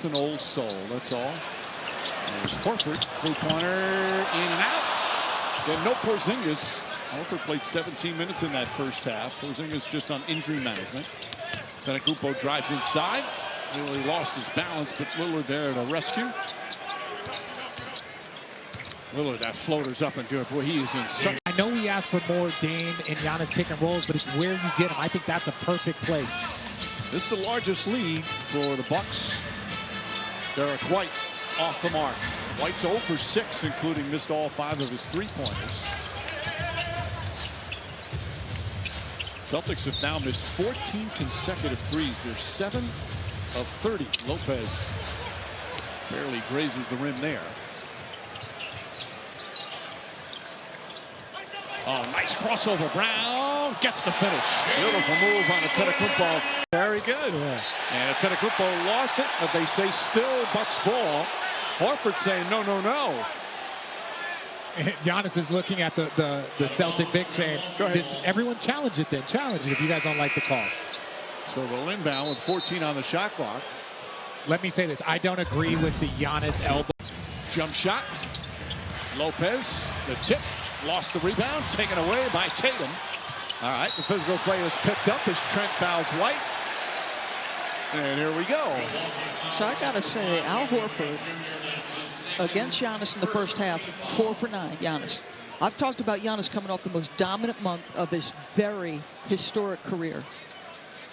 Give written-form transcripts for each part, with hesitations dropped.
just an old soul, that's all. There's Horford, three-pointer, in and out. Again, no Porzingis. Horford played 17 minutes in that first half. Porzingis just on injury management. Antetokounmpo drives inside. Nearly lost his balance, but Lillard there to rescue. Lillard, that floater's up and good. Boy, he is in such... I know we asked for more Dame and Giannis pick and rolls, but it's where you get them. I think that's a perfect place. This is the largest lead for the Bucks. Derek White off the mark. White's 0 for 6, including missed all 5 of his three-pointers. Celtics have now missed 14 consecutive threes. They're 7 of 30. Lopez barely grazes the rim there. Oh, nice crossover. Brown gets the finish. Beautiful move on Antetokounmpo. Very good. Yeah. And Antetokounmpo lost it, but they say still Bucks ball. Horford saying no, no, no. Giannis is looking at the Celtic big saying, just everyone challenge it then. Challenge it if you guys don't like the call. So the inbound with 14 on the shot clock. Let me say this. I don't agree with the Giannis elbow. Jump shot. Lopez, the tip. Lost the rebound, taken away by Tatum. All right, the physical play is picked up as Trent fouls White. And here we go. So I gotta say, Al Horford against Giannis in the first half, 4 for 9, Giannis. I've talked about Giannis coming off the most dominant month of his very historic career.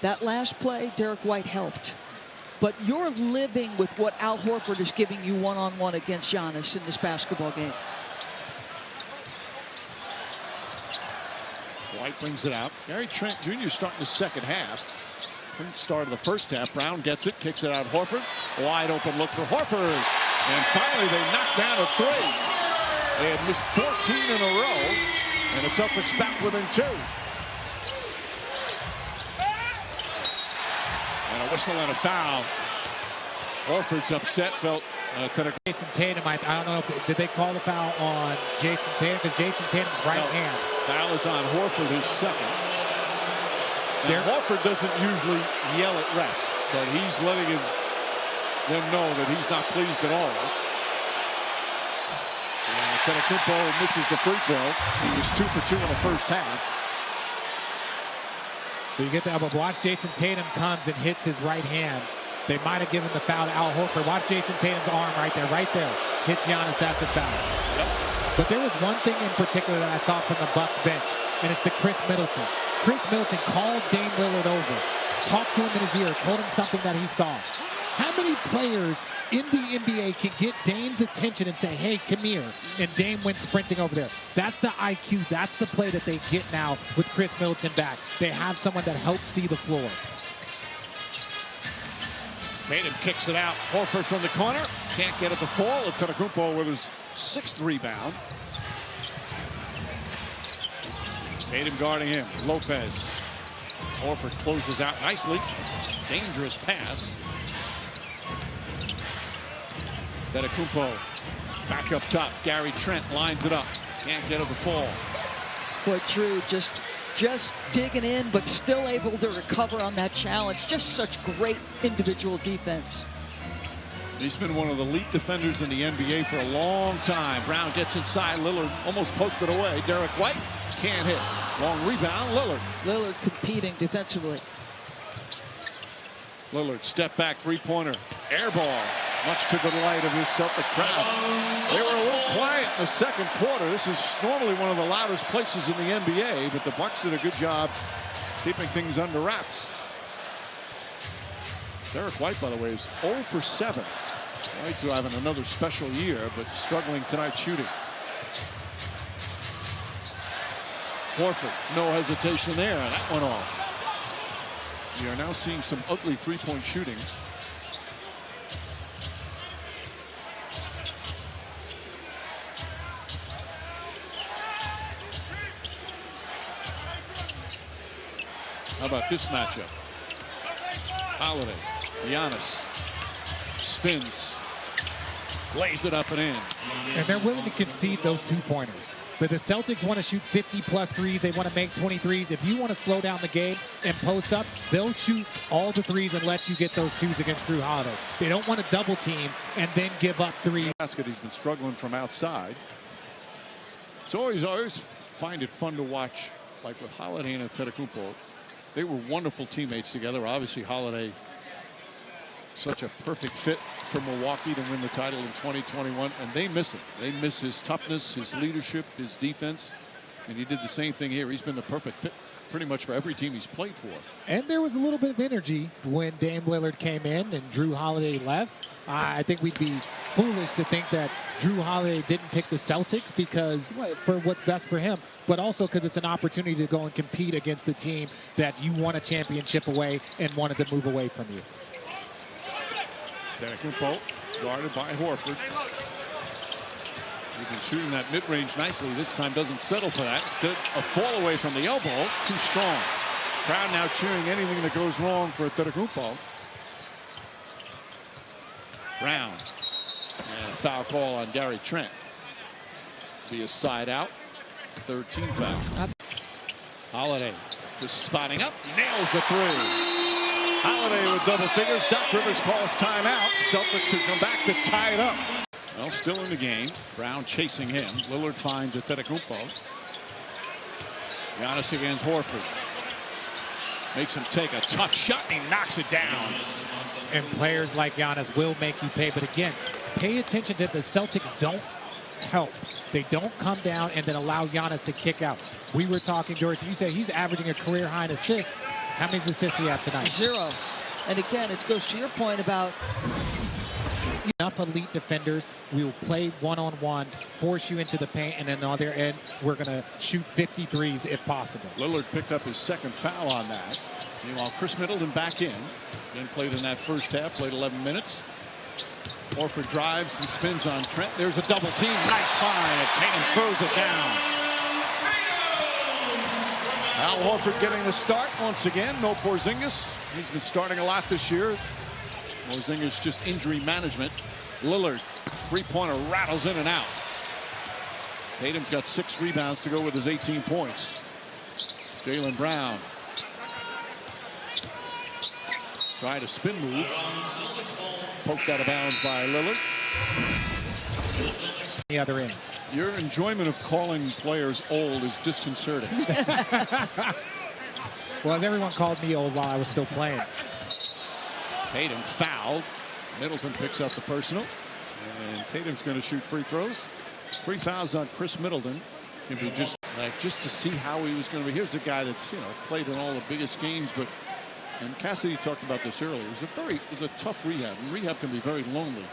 That last play, Derek White helped. But you're living with what Al Horford is giving you one-on-one against Giannis in this basketball game. White brings it out. Gary Trent Jr. starting the second half. Trent started the first half. Brown gets it, kicks it out. Horford. Wide open look for Horford. And finally they knock down a three. They had missed 14 in a row. And the Celtics back within 2. And a whistle and a foul. Horford's upset. Felt Jason Tatum, I don't know, did they call the foul on Jason Tatum? Because Jason Tatum's right hand. Foul is on Horford, his second. Now, Horford doesn't usually yell at refs, but he's letting them know that he's not pleased at all. And Antetokounmpo misses the free throw. He was 2 for 2 in the first half. So you get that, but watch Jason Tatum comes and hits his right hand. They might have given the foul to Al Horford. Watch Jason Tatum's arm right there, Hits Giannis, that's a foul. Yep. But there was one thing in particular that I saw from the Bucks bench, and it's the Chris Middleton. Chris Middleton called Dame Lillard over, talked to him in his ear, told him something that he saw. How many players in the NBA can get Dame's attention and say, hey, come here, and Dame went sprinting over there? That's the IQ. That's the play that they get now with Chris Middleton back. They have someone that helps see the floor. Tatum kicks it out. Horford from the corner. Can't get it to fall. Antetokounmpo with his 6th rebound. Tatum guarding him. Lopez. Horford closes out nicely. Dangerous pass. Antetokounmpo back up top. Gary Trent lines it up. Can't get it to fall. Boy, Drew just digging in, but still able to recover on that challenge. Just such great individual defense. He's been one of the elite defenders in the NBA for a long time. Brown gets inside. Lillard almost poked it away. Derek White can't hit. Long rebound. Lillard competing defensively. Lillard step back three-pointer. Air ball. Much to the delight of his Celtic crowd. They were a little quiet in the second quarter. This is normally one of the loudest places in the NBA, but the Bucks did a good job keeping things under wraps. Derek White, by the way, is 0 for 7. White's having another special year, but struggling tonight shooting. Horford, no hesitation there, and that went off. We are now seeing some ugly three-point shooting. How about this matchup? Holiday, Giannis, spins, lays it up and in. And they're willing to concede those 2-pointers. But the Celtics want to shoot 50-plus threes. They want to make 23s. If you want to slow down the game and post up, they'll shoot all the threes and let you get those twos against Drew Holiday. They don't want to double team and then give up threes. Basket, he's been struggling from outside. It's always find it fun to watch, like with Holiday and Antetokounmpo. They were wonderful teammates together. Obviously, Holiday, such a perfect fit for Milwaukee to win the title in 2021, and they miss him. They miss his toughness, his leadership, his defense, and he did the same thing here. He's been the perfect fit pretty much for every team he's played for. And there was a little bit of energy when Dame Lillard came in and Drew Holiday left. I think we'd be foolish to think that Drew Holiday didn't pick the Celtics because, well, for what's best for him, but also because it's an opportunity to go and compete against the team that you won a championship away and wanted to move away from you. Antetokounmpo guarded by Horford. He's been shooting that mid-range nicely. This time doesn't settle for that. Instead, a fall away from the elbow. Too strong. Crowd now cheering anything that goes wrong for Antetokounmpo. Brown. And a foul call on Gary Trent. Be a side out. 13 foul. Holiday just spotting up. Nails the three. Holiday with double figures. Doc Rivers calls timeout. Celtics who come back to tie it up. Well, still in the game. Brown chasing him. Lillard finds Antetokounmpo. Giannis against Horford. Makes him take a tough shot and he knocks it down. And players like Giannis will make you pay. But again, pay attention to the Celtics don't help. They don't come down and then allow Giannis to kick out. We were talking, George, you said he's averaging a career high in assists. How many assists he have tonight? 0. And again, it goes to your point about enough elite defenders. We will play one-on-one, force you into the paint, and then on the other end, we're going to shoot 53s if possible. Lillard picked up his second foul on that. Meanwhile, Chris Middleton back in. Then played in that first half, played 11 minutes. Horford drives and spins on Trent. There's a double team. Nice find. And Tatum throws it down. Al Horford getting the start once again. No Porzingis. He's been starting a lot this year. Porzingis just injury management. Lillard, three-pointer, rattles in and out. Tatum's got 6 rebounds to go with his 18 points. Jaylen Brown. Tried a spin move. Poked out of bounds by Lillard. The other end. Your enjoyment of calling players old is disconcerting. Well, as everyone called me old while I was still playing. Tatum fouled. Middleton picks up the personal. And Tatum's going to shoot free throws. 3 fouls on Chris Middleton. Can be just to see how he was going to be. Here's a guy that's played in all the biggest games, but and Cassidy talked about this earlier. It was a tough rehab. And rehab can be very lonely.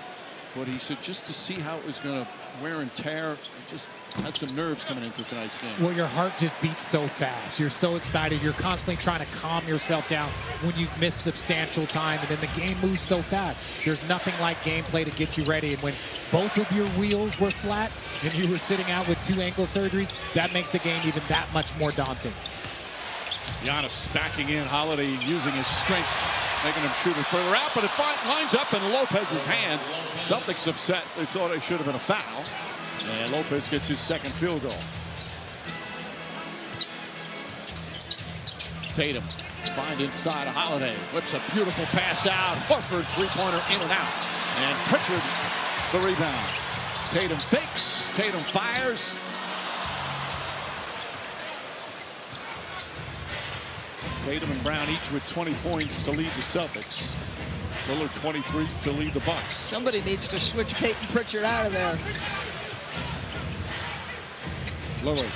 But he said just to see how it was going to wear and tear, it just had some nerves coming into tonight's game. Well, your heart just beats so fast. You're so excited. You're constantly trying to calm yourself down when you've missed substantial time, and then the game moves so fast. There's nothing like gameplay to get you ready. And when both of your wheels were flat and you were sitting out with 2 ankle surgeries, that makes the game even that much more daunting. Giannis backing in. Holiday using his strength, making him shoot it further out, but it lines up in Lopez's hands. Celtics upset. They thought it should have been a foul. And Lopez gets his second field goal. Tatum find inside a Holiday. Whips a beautiful pass out. Horford three-pointer in and out. And Pritchard the rebound. Tatum fakes. Tatum fires. Tatum and Brown each with 20 points to lead the Celtics. Lillard 23 to lead the Bucks. Somebody needs to switch Peyton Pritchard out of there. Lillard.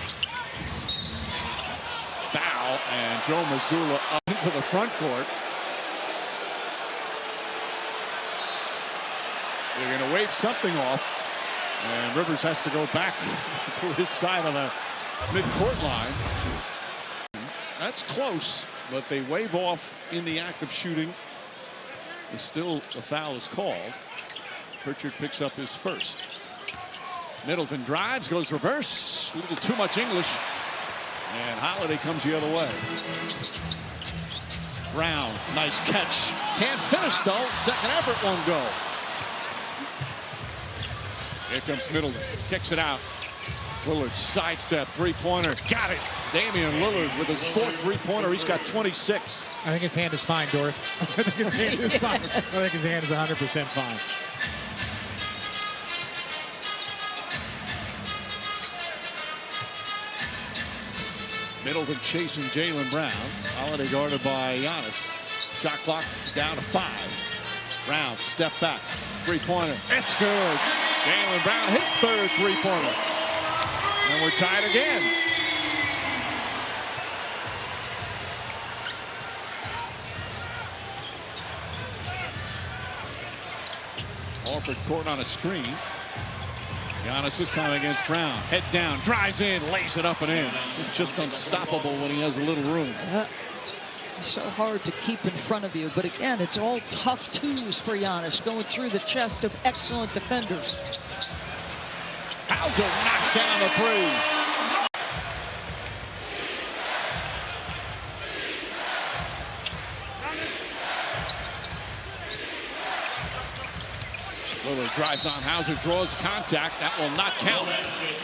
Foul, and Joe Mazzulla up into the front court. They're going to wave something off, and Rivers has to go back to his side on the mid-court line. That's close, but they wave off in the act of shooting. Still, the foul is called. Pritchard picks up his first. Middleton drives, goes reverse. A little too much English. And Holiday comes the other way. Brown, nice catch. Can't finish, though. Second effort won't go. Here comes Middleton. Kicks it out. Lillard sidestep three-pointer. Got it. Damian Lillard with his fourth three-pointer. He's got 26. I think his hand is fine, Doris. I think his hand is fine. I think his hand is 100% fine. Middleton chasing Jaylen Brown. Holiday guarded by Giannis. Shot clock down to 5. Brown step back. Three-pointer. It's good. Jaylen Brown, his third three-pointer. And we're tied again. Horford court on a screen. Giannis this time against Brown. Head down, drives in, lays it up and in. It's just unstoppable when he has a little room. It's so hard to keep in front of you. But again, it's all tough twos for Giannis, going through the chest of excellent defenders. Hauser knocks down the three. Lillard drives on Hauser, draws contact. That will not count.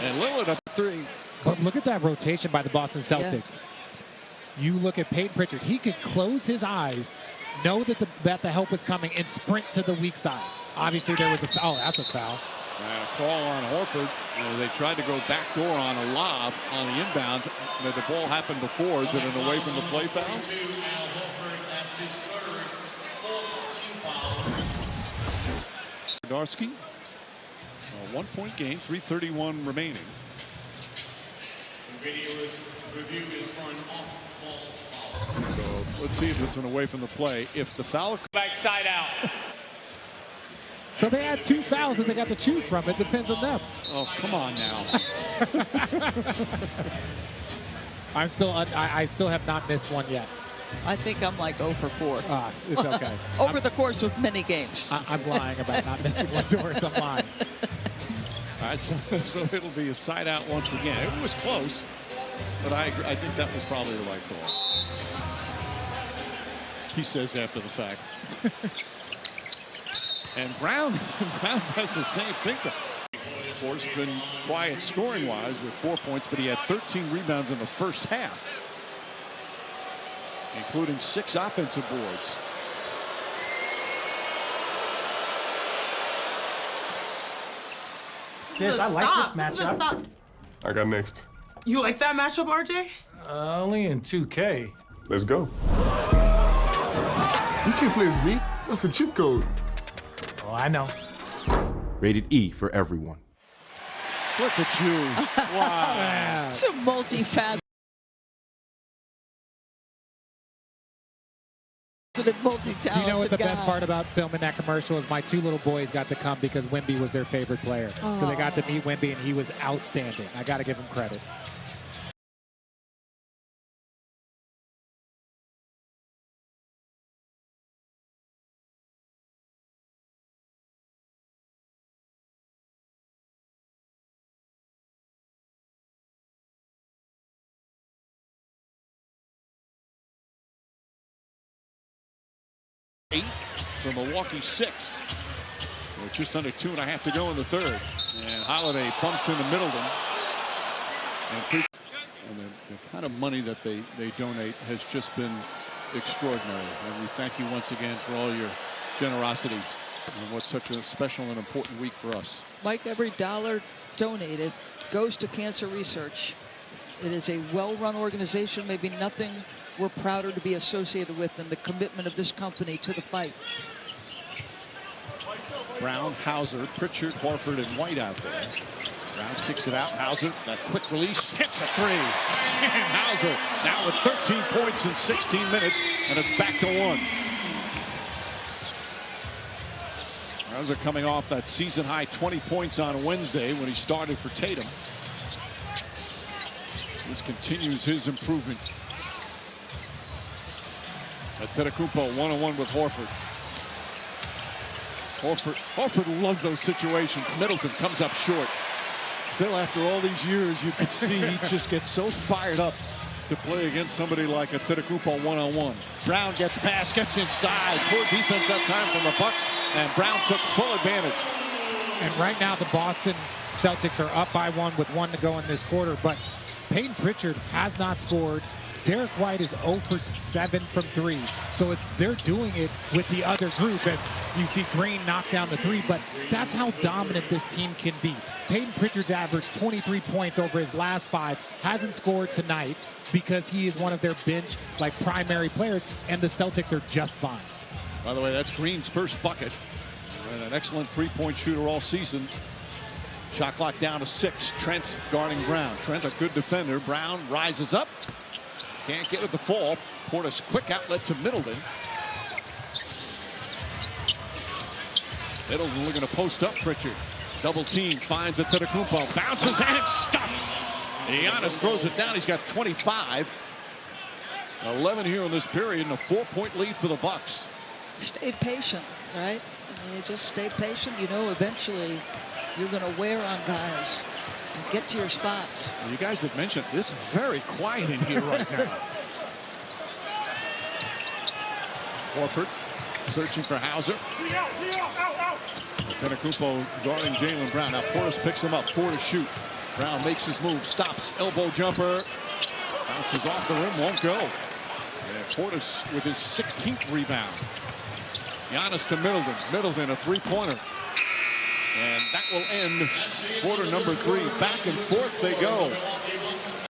And Lillard up 3. But look at that rotation by the Boston Celtics. Yeah. You look at Peyton Pritchard. He could close his eyes, know that the help is coming, and sprint to the weak side. Obviously, there was a foul. That's a foul. And a call on Horford. They tried to go backdoor on a lob on the inbounds. The ball happened before. Is it an away from the play foul? Darsky, a 1-point game, 3:31 remaining. The video is reviewed as for an off-ball foul. So let's see if it's an away from the play. If the foul back side out. So they had 2 fouls that they got to choose from. It depends on them. Oh, come on now. I still have not missed one yet. I think I'm like 0 for 4. It's okay. Over the course of many games. I'm lying about not missing one, Doris. I'm lying. All right, so it'll be a side out once again. It was close, but I think that was probably the right call. He says after the fact. And Brown does the same thing. Of course, been quiet scoring-wise with 4 points, but he had 13 rebounds in the first half, including 6 offensive boards. Yes, I like this matchup. I got next. You like that matchup, RJ? Only in 2K. Let's go. You can't play as me. That's a cheat code. Oh, I know. Rated E for everyone. Look at you. Wow. It's a multi-faceted, multi-talented Do you know what the guy. best part about filming that commercial is? My 2 little boys got to come because Wemby was their favorite player. So they got to meet Wemby, and he was outstanding. I got to give him credit. Eight for Milwaukee, 6. With just under 2.5 to go in the third. And Holiday pumps into Middleton. And the kind of money that they donate has just been extraordinary. And we thank you once again for all your generosity and what's such a special and important week for us. Mike, every dollar donated goes to cancer research. It is a well-run organization, maybe nothing we're prouder to be associated with than the commitment of this company to the fight. Brown, Hauser, Pritchard, Horford, and White out there. Brown kicks it out. Hauser, that quick release, hits a 3. Sam Hauser now with 13 points in 16 minutes, and it's back to 1. Hauser coming off that season-high 20 points on Wednesday when he started for Tatum. This continues his improvement. Antetokounmpo one-on-one with Horford. Horford loves those situations. Middleton comes up short. Still, after all these years, you can see he just gets so fired up to play against somebody like Antetokounmpo one-on-one. Brown gets past, gets inside. Poor defense that time from the Bucks, and Brown took full advantage. And right now, the Boston Celtics are up by 1 with 1 to go in this quarter, but Peyton Pritchard has not scored. Derek White is 0 for 7 from 3. So they're doing it with the other group as you see Green knock down the 3, but that's how dominant this team can be. Peyton Pritchard's averaged 23 points over his last 5, hasn't scored tonight because he is one of their bench, primary players, and the Celtics are just fine. By the way, that's Green's first bucket. And an excellent three-point shooter all season. Shot clock down to 6. Trent guarding Brown. Trent, a good defender. Brown rises up. Can't get it to fall. Portis quick outlet to Middleton. Middleton looking to post up Pritchard. Double team, finds Antetokounmpo. Bounces and it stops. Giannis throws it down. He's got 25. 11 here in this period and a 4-point lead for the Bucks. Stay patient, right? You just stay patient. You know eventually you're going to wear on guys. Get to your spots. You guys have mentioned this very quiet in here right now. Horford searching for Hauser. Antetokounmpo guarding Jaylen Brown. Now Portis picks him up. 4 to shoot. Brown makes his move. Stops. Elbow jumper. Bounces off the rim. Won't go. And Portis with his 16th rebound. Giannis to Middleton. Middleton a three-pointer. And that will end quarter number 3. Back and forth they go.